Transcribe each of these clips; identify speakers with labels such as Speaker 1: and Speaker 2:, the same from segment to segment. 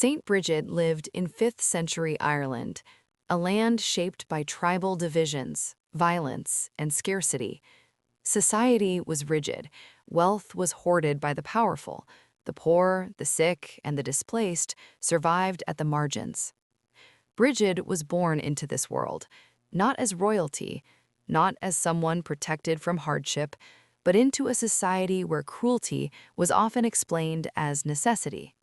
Speaker 1: Saint Brigid lived in 5th century Ireland, a land shaped by tribal divisions, violence, and scarcity. Society was rigid, wealth was hoarded by the powerful, the poor, the sick, and the displaced survived at the margins. Brigid was born into this world, not as royalty, not as someone protected from hardship, but into a society where cruelty was often explained as necessity.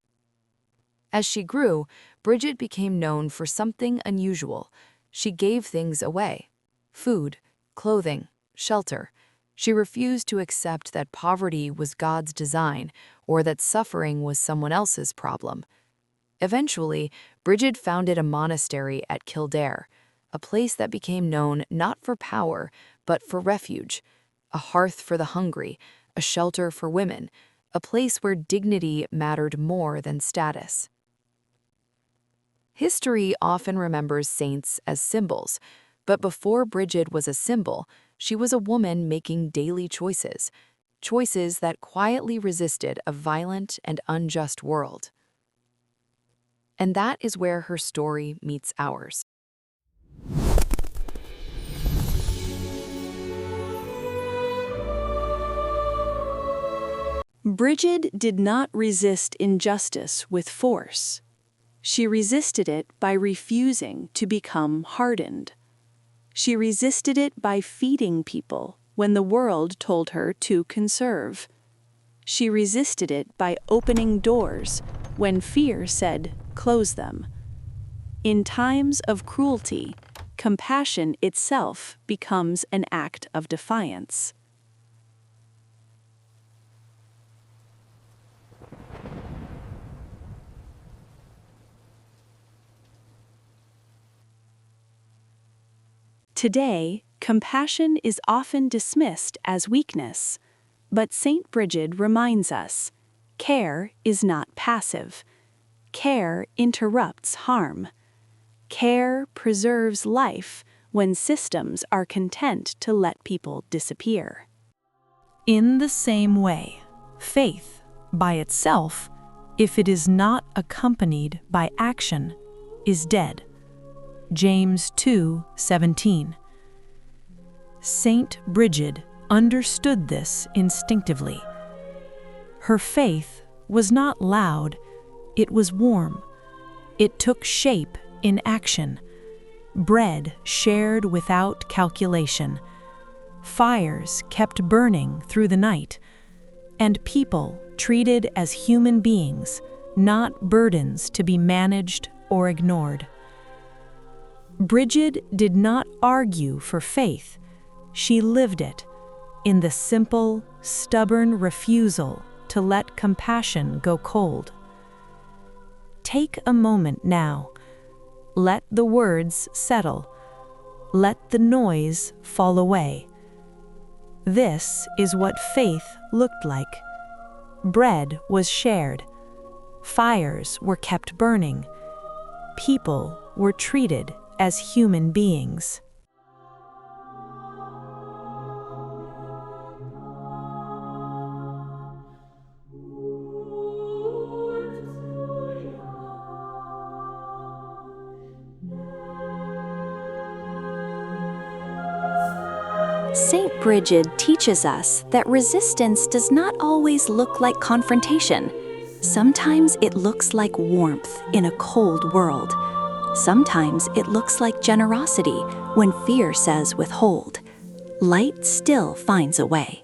Speaker 1: As she grew, Brigid became known for something unusual. She gave things away: food, clothing, shelter. She refused to accept that poverty was God's design or that suffering was someone else's problem. Eventually, Brigid founded a monastery at Kildare, a place that became known not for power, but for refuge, a hearth for the hungry, a shelter for women, a place where dignity mattered more than status. History often remembers saints as symbols, but before Brigid was a symbol, she was a woman making daily choices, choices that quietly resisted a violent and unjust world. And that is where her story meets ours.
Speaker 2: Brigid did not resist injustice with force. She resisted it by refusing to become hardened. She resisted it by feeding people when the world told her to conserve. She resisted it by opening doors when fear said, close them. In times of cruelty, compassion itself becomes an act of defiance. Today, compassion is often dismissed as weakness, but Saint Brigid reminds us, care is not passive. Care interrupts harm. Care preserves life when systems are content to let people disappear. In the same way, faith, by itself, if it is not accompanied by action, is dead. James 2:17. Saint Brigid understood this instinctively. Her faith was not loud, it was warm. It took shape in action. Bread shared without calculation. Fires kept burning through the night. And people treated as human beings, not burdens to be managed or ignored. Brigid did not argue for faith. She lived it, in the simple, stubborn refusal to let compassion go cold. Take a moment now. Let the words settle. Let the noise fall away. This is what faith looked like. Bread was shared. Fires were kept burning. People were treated as human beings.
Speaker 3: Saint Brigid teaches us that resistance does not always look like confrontation. Sometimes it looks like warmth in a cold world. Sometimes it looks like generosity when fear says withhold. Light still finds a way.